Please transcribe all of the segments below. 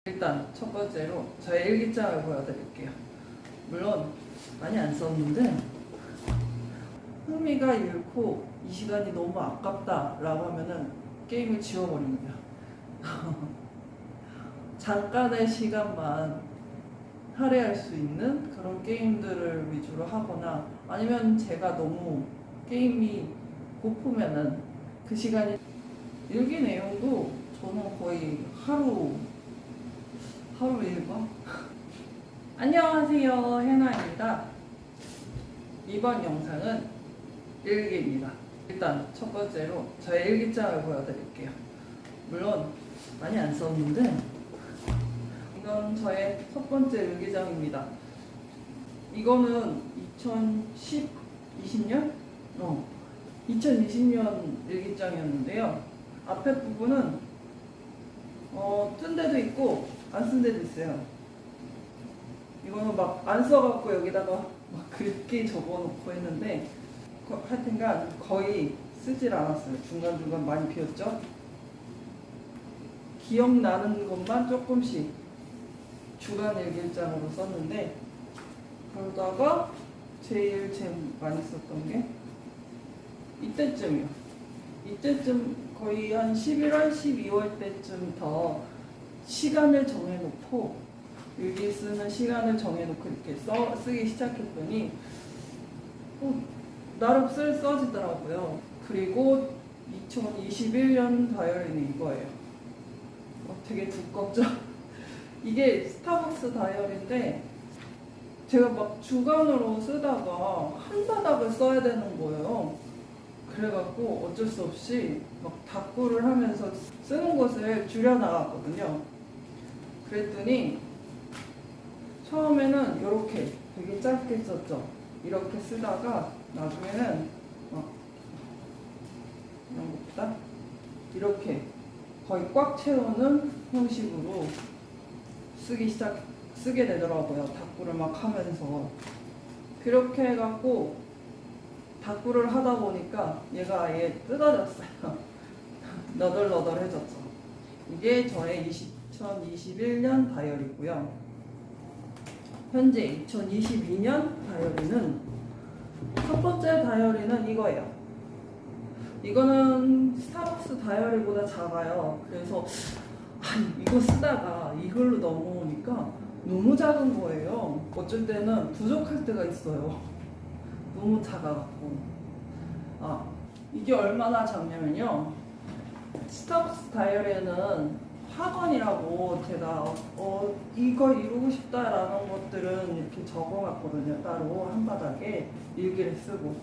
일단 첫 번째로 저의 일기장을 보여드릴게요. 물론 많이 안 썼는데 흥미가 잃고 이 시간이 너무 아깝다라고 하면은 게임을 지워버립니다. 잠깐의 시간만 할애할 수 있는 그런 게임들을 위주로 하거나, 아니면 제가 너무 게임이 고프면은 그 시간이, 일기 내용도 저는 거의 하루 일과. 안녕하세요, 해나입니다. 이번 영상은 일기입니다. 일단 첫 번째로 저의 일기장을 보여드릴게요. 물론 많이 안 썼는데 이건 저의 첫 번째 일기장입니다. 이거는 2020년? 2020년 일기장이었는데요. 앞에 부분은 뜬 데도 있고 안 쓴 데도 있어요. 이거는 막 안 써갖고 여기다가 막 글귀 적어놓고 했는데 하여튼간 거의 쓰질 않았어요. 중간중간 많이 비었죠. 기억나는 것만 조금씩 주간 일기장으로 썼는데, 그러다가 제일 많이 썼던 게 이때쯤이요. 이때쯤 거의 한 11월, 12월 때쯤부터 시간을 정해놓고, 일기 쓰는 시간을 정해놓고 이렇게 쓰기 시작했더니 나름 써지더라고요. 그리고 2021년 다이어리는 이거예요. 되게 두껍죠? 이게 스타벅스 다이어리인데 제가 막 주간으로 쓰다가 한 바닥을 써야 되는 거예요. 그래갖고 어쩔 수 없이 막 다꾸를 하면서 쓰는 것을 줄여나갔거든요. 그랬더니 처음에는 이렇게 되게 짧게 썼죠. 이렇게 쓰다가 나중에는 이런 것보다 이렇게 거의 꽉 채우는 형식으로 쓰게 되더라고요. 다꾸를 막 하면서. 그렇게 해갖고 다꾸를 하다 보니까 얘가 아예 뜯어졌어요. 너덜너덜해졌죠. 이게 저의 2021년 다이어리고요. 현재 2022년 다이어리는, 첫 번째 다이어리는 이거예요. 이거는 스타벅스 다이어리보다 작아요. 그래서 이거 쓰다가 이걸로 넘어오니까 너무 작은 거예요. 어쩔 때는 부족할 때가 있어요. 너무 작아갖고. 이게 얼마나 작냐면요. 스타벅스 다이어리는 학원이라고 제가 이거 이루고 싶다라는 것들은 이렇게 적어놨거든요. 따로 한 바닥에 일기를 쓰고.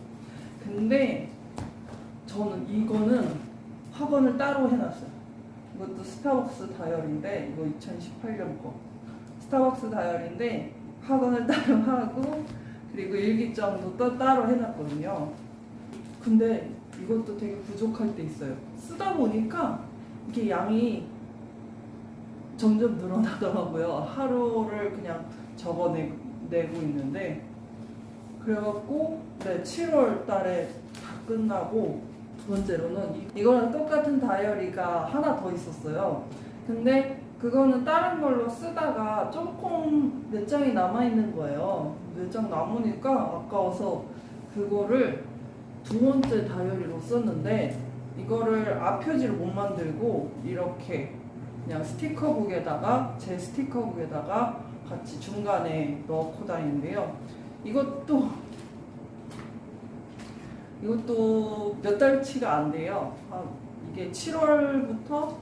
근데 저는 이거는 학원을 따로 해놨어요. 이것도 스타벅스 다이어리인데, 이거 2018년 거 스타벅스 다이어리인데 학원을 따로 하고, 그리고 일기장도 또 따로 해놨거든요. 근데 이것도 되게 부족할 때 있어요. 쓰다 보니까 이게 양이 점점 늘어나더라고요. 하루를 그냥 적어내고 있는데, 그래갖고 7월 달에 다 끝나고, 두 번째로는 이거랑 똑같은 다이어리가 하나 더 있었어요. 근데 그거는 다른 걸로 쓰다가 조금 몇 장이 남아있는 거예요. 몇 장 남으니까 아까워서 그거를 두 번째 다이어리로 썼는데, 이거를 앞표지를 못 만들고 이렇게 그냥 제 스티커북에다가 같이 중간에 넣고 다니는데요. 이것도 몇 달치가 안 돼요. 이게 7월부터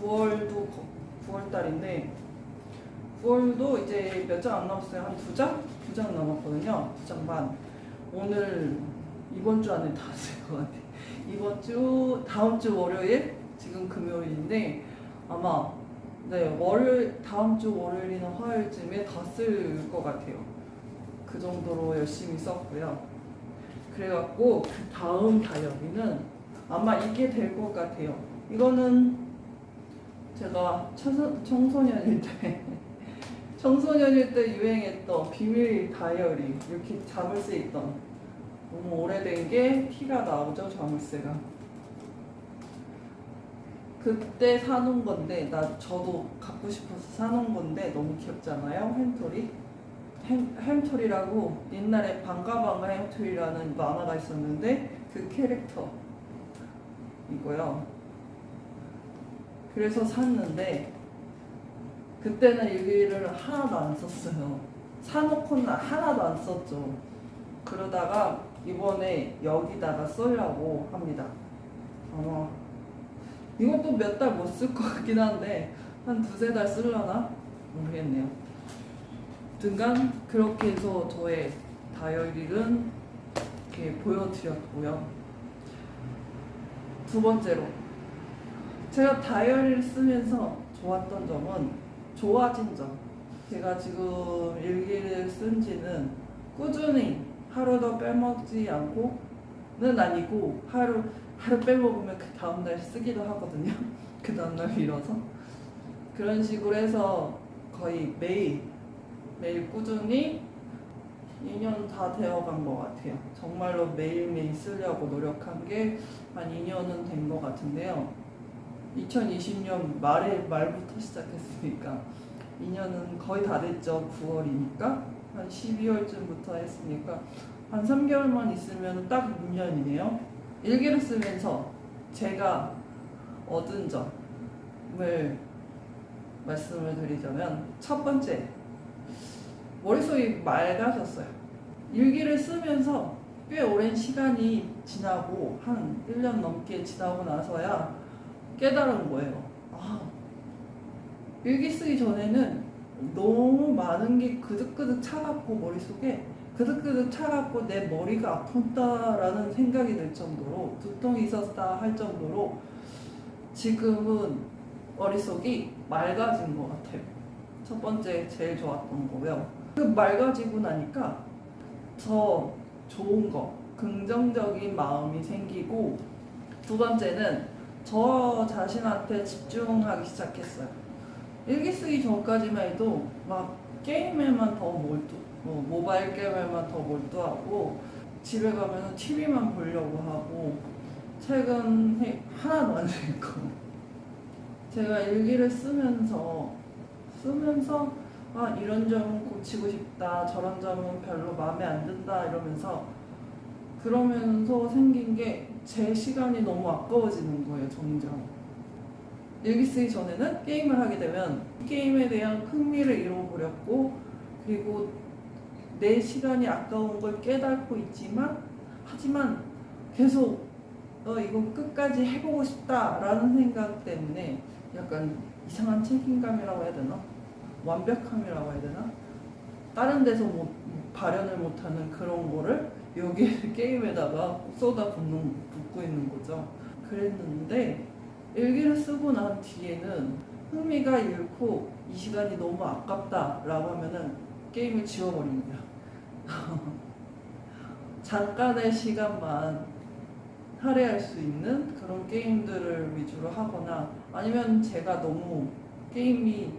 9월 달인데, 9월도 이제 몇 장 안 남았어요. 한 두 장 남았거든요. 2장 반. 이번 주 안에 다 쓸 것 같아요. 다음 주 월요일, 지금 금요일인데 아마 다음 주 월요일이나 화요일쯤에 다 쓸 것 같아요. 그 정도로 열심히 썼고요. 그래갖고 그 다음 다이어리는 아마 이게 될 것 같아요. 이거는 제가 청소년일 때 유행했던 비밀 다이어리, 이렇게 자물쇠 있던, 너무 오래된 게 티가 나오죠, 자물쇠가. 그때 사놓은 건데 저도 갖고 싶어서 사놓은 건데 너무 귀엽잖아요. 햄토리. 햄토리라고 옛날에 방가방가 햄토리라는 만화가 있었는데 그 캐릭터 이거요. 그래서 샀는데 그때는 일기를 하나도 안 썼어요. 사놓고는 하나도 안 썼죠. 그러다가 이번에 여기다가 쓰려고 합니다. 이것도 몇 달 못 쓸 것 같긴 한데 한 두세 달 쓸려나? 모르겠네요. 등간 그렇게 해서 저의 다이어리는 이렇게 보여드렸고요. 두 번째로 제가 다이어리를 쓰면서 좋았던 점은 좋아진 점. 제가 지금 일기를 쓴 지는 꾸준히 하루도 빼먹지 않고는 아니고 하루 빼먹으면 그 다음날 쓰기도 하거든요. 그 다음날 미뤄서 그런 식으로 해서 거의 매일 꾸준히 2년 다 되어간 것 같아요. 정말로 매일매일 쓰려고 노력한 게 한 2년은 된 것 같은데요. 2020년 말부터 시작했으니까 2년은 거의 다 됐죠. 9월이니까 한 12월쯤부터 했으니까 한 3개월만 있으면 딱 6년이네요. 일기를 쓰면서 제가 얻은 점을 말씀을 드리자면 첫 번째, 머릿속이 맑아졌어요. 일기를 쓰면서 꽤 오랜 시간이 지나고 한 1년 넘게 지나고 나서야 깨달은 거예요. 일기 쓰기 전에는 너무 많은 게 그득그득 차갑고 머릿속에 그득그득 차갑고 내 머리가 아프다라는 생각이 들 정도로 두통이 있었다 할 정도로 지금은 머릿속이 맑아진 것 같아요. 첫 번째 제일 좋았던 거고요. 그 맑아지고 나니까 더 좋은 거, 긍정적인 마음이 생기고 두 번째는 저 자신한테 집중하기 시작했어요. 일기 쓰기 전까지만 해도 막 게임에만 더 모바일 게임에만 더 몰두하고 집에 가면 TV만 보려고 하고 책은 하나도 안 읽고 제가 일기를 쓰면서 이런 점은 고치고 싶다, 저런 점은 별로 마음에 안 든다 그러면서 생긴 게 제 시간이 너무 아까워지는 거예요. 점점 일기 쓰기 전에는 게임을 하게 되면 게임에 대한 흥미를 잃어버렸고 그리고 내 시간이 아까운 걸 깨닫고 하지만 계속 이건 끝까지 해보고 싶다라는 생각 때문에 약간 이상한 책임감이라고 해야 되나? 완벽함이라고 해야 되나? 다른 데서 발현을 못하는 그런 거를 여기 게임에다가 붓고 있는 거죠. 그랬는데 일기를 쓰고 난 뒤에는 흥미가 잃고 이 시간이 너무 아깝다라고 하면은 게임을 지워버립니다. 잠깐의 시간만 할애할 수 있는 그런 게임들을 위주로 하거나 아니면 제가 너무 게임이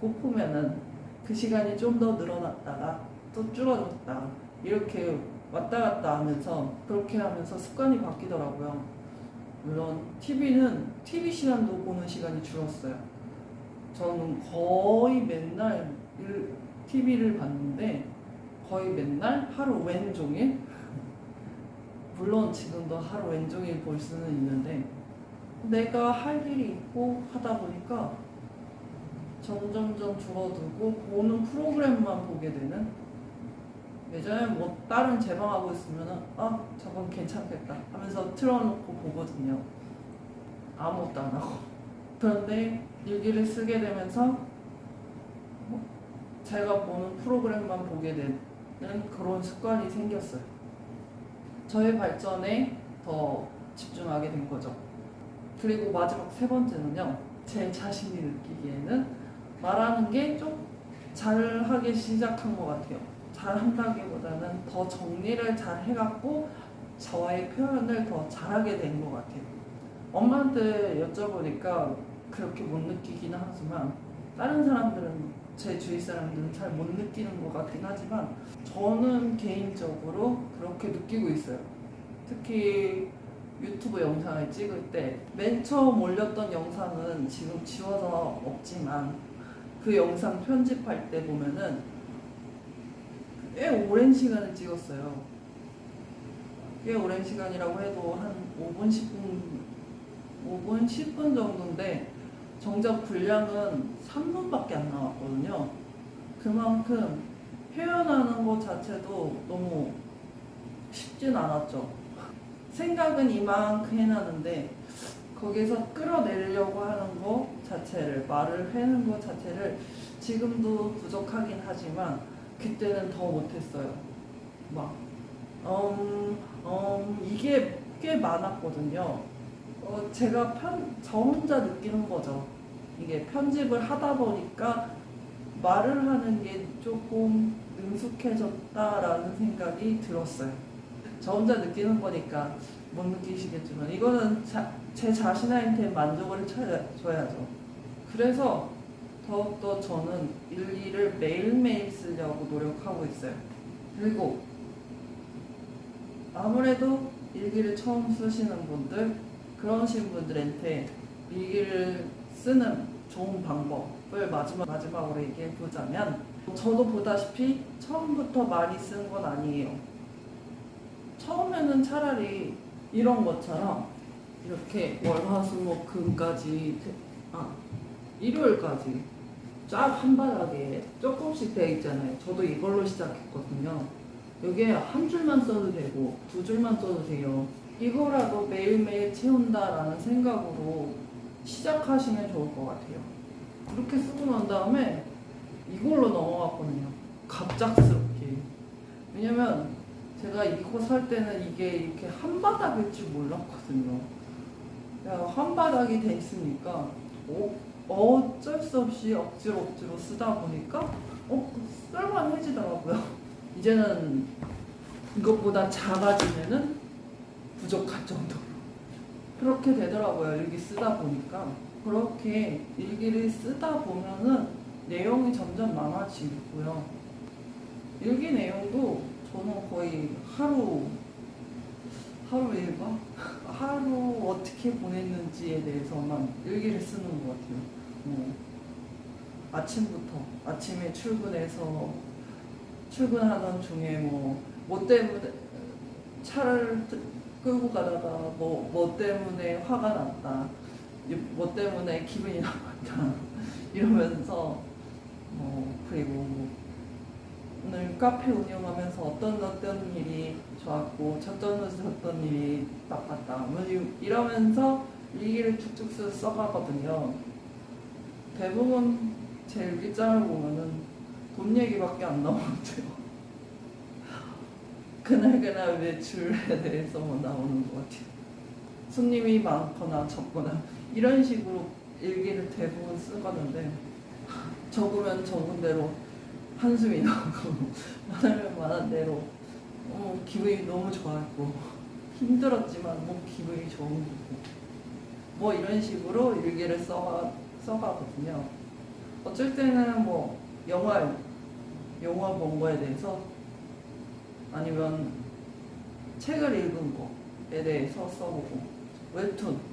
고프면은 그 시간이 좀 더 늘어났다가 또 줄어들었다 이렇게 왔다 갔다 하면서 그렇게 하면서 습관이 바뀌더라고요. 물론 TV 시간도 보는 시간이 줄었어요. 저는 거의 맨날 TV를 봤는데 거의 맨날 하루 왼종일 물론 지금도 하루 왼종일 볼 수는 있는데 내가 할 일이 있고 하다 보니까 점점점 줄어들고 보는 프로그램만 보게 되는 예전에 다른 제방하고 있으면은 저건 괜찮겠다 하면서 틀어놓고 보거든요. 아무것도 안 하고. 그런데 일기를 쓰게 되면서 제가 보는 프로그램만 보게 되는 그런 습관이 생겼어요. 저의 발전에 더 집중하게 된 거죠. 그리고 마지막 세 번째는요. 제 자신이 느끼기에는 말하는 게 좀 잘하기 시작한 것 같아요. 잘한다기보다는 더 정리를 잘 해갖고 저와의 표현을 더 잘하게 된 것 같아요. 엄마한테 여쭤보니까 그렇게 못 느끼기는 하지만 다른 사람들은 제 주위 사람들은 잘 못 느끼는 것 같긴 하지만 저는 개인적으로 그렇게 느끼고 있어요. 특히 유튜브 영상을 찍을 때 맨 처음 올렸던 영상은 지금 지워서 없지만 그 영상 편집할 때 보면은 꽤 오랜 시간을 찍었어요. 꽤 오랜 시간이라고 해도 한 5분, 10분 정도인데 정작 분량은 3분밖에 안 나왔거든요. 그만큼 표현하는 것 자체도 너무 쉽진 않았죠. 생각은 이만큼 해놨는데 거기서 끌어내려고 하는 것 자체를, 말을 하는 것 자체를 지금도 부족하긴 하지만 그때는 더 못했어요. 막 이게 꽤 많았거든요. 제가 저 혼자 느끼는 거죠. 이게 편집을 하다 보니까 말을 하는 게 조금 능숙해졌다라는 생각이 들었어요. 저 혼자 느끼는 거니까 못 느끼시겠지만 이거는 제 자신한테 만족을 줘야죠. 그래서 더욱더 저는 일기를 매일매일 쓰려고 노력하고 있어요. 그리고 아무래도 일기를 처음 쓰시는 분들, 그러신 분들한테 일기를 쓰는 좋은 방법을 마지막으로 얘기해 보자면, 저도 보다시피 처음부터 많이 쓴 건 아니에요. 처음에는 차라리 이런 것처럼 이렇게 월화수목금까지, 일요일까지 쫙 한 바닥에 조금씩 돼 있잖아요. 저도 이걸로 시작했거든요. 여기에 한 줄만 써도 되고 두 줄만 써도 돼요. 이거라도 매일매일 채운다라는 생각으로 시작하시면 좋을 것 같아요. 그렇게 쓰고 난 다음에 이걸로 넘어갔거든요. 갑작스럽게. 왜냐면 제가 이거 살 때는 이게 이렇게 한 바닥일 줄 몰랐거든요. 한 바닥이 돼 있으니까 어쩔 수 없이 억지로 쓰다 보니까 쓸만해지더라고요. 이제는 이것보다 작아지면은 부족할 정도로 그렇게 되더라고요. 일기 쓰다 보니까. 그렇게 일기를 쓰다 보면은 내용이 점점 많아지고요. 일기 내용도 저는 거의 하루 일과 하루 어떻게 보냈는지에 대해서만 일기를 쓰는 것 같아요. 아침에 출근하던 중에 뭐 때문에 차를 끌고 가다가 뭐 때문에 화가 났다, 뭐 때문에 기분이 나빴다 이러면서 그리고 오늘 카페 운영하면서 어떤 일이 좋았고 어떤 일이 나빴다 이러면서 일기를 쭉쭉 써가거든요. 대부분 제 일기장을 보면은 돈 얘기밖에 안 나오는데요. 그날 매출에 대해서 나오는 것 같아요. 손님이 많거나 적거나 이런 식으로 일기를 대부분 쓰거든데, 적으면 적은 대로 한숨이 나오고 많으면 많은 대로 기분이 너무 좋았고, 힘들었지만 기분이 좋은 거고 이런 식으로 일기를 써가거든요. 어쩔 때는 영화 본 거에 대해서, 아니면 책을 읽은 거에 대해서 써보고,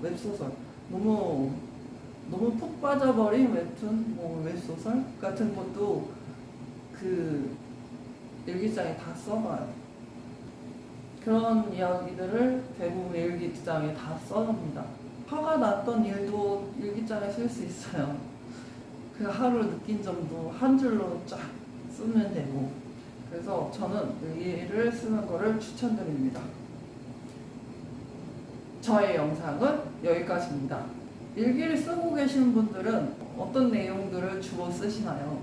웹소설 너무 푹 빠져버린 웹소설 같은 것도 그 일기장에 다 써봐요. 그런 이야기들을 대부분 일기장에 다 써놓습니다. 화가 났던 일도 일기장에 쓸 수 있어요. 그 하루 느낀 점도 한 줄로 쫙 쓰면 되고, 그래서 저는 일기를 쓰는 거를 추천드립니다. 저의 영상은 여기까지입니다. 일기를 쓰고 계시는 분들은 어떤 내용들을 주로 쓰시나요?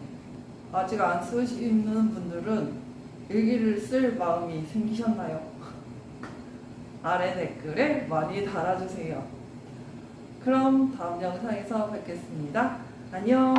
아직 안 쓰시는 분들은 일기를 쓸 마음이 생기셨나요? 아래 댓글에 많이 달아주세요. 그럼 다음 영상에서 뵙겠습니다. 안녕.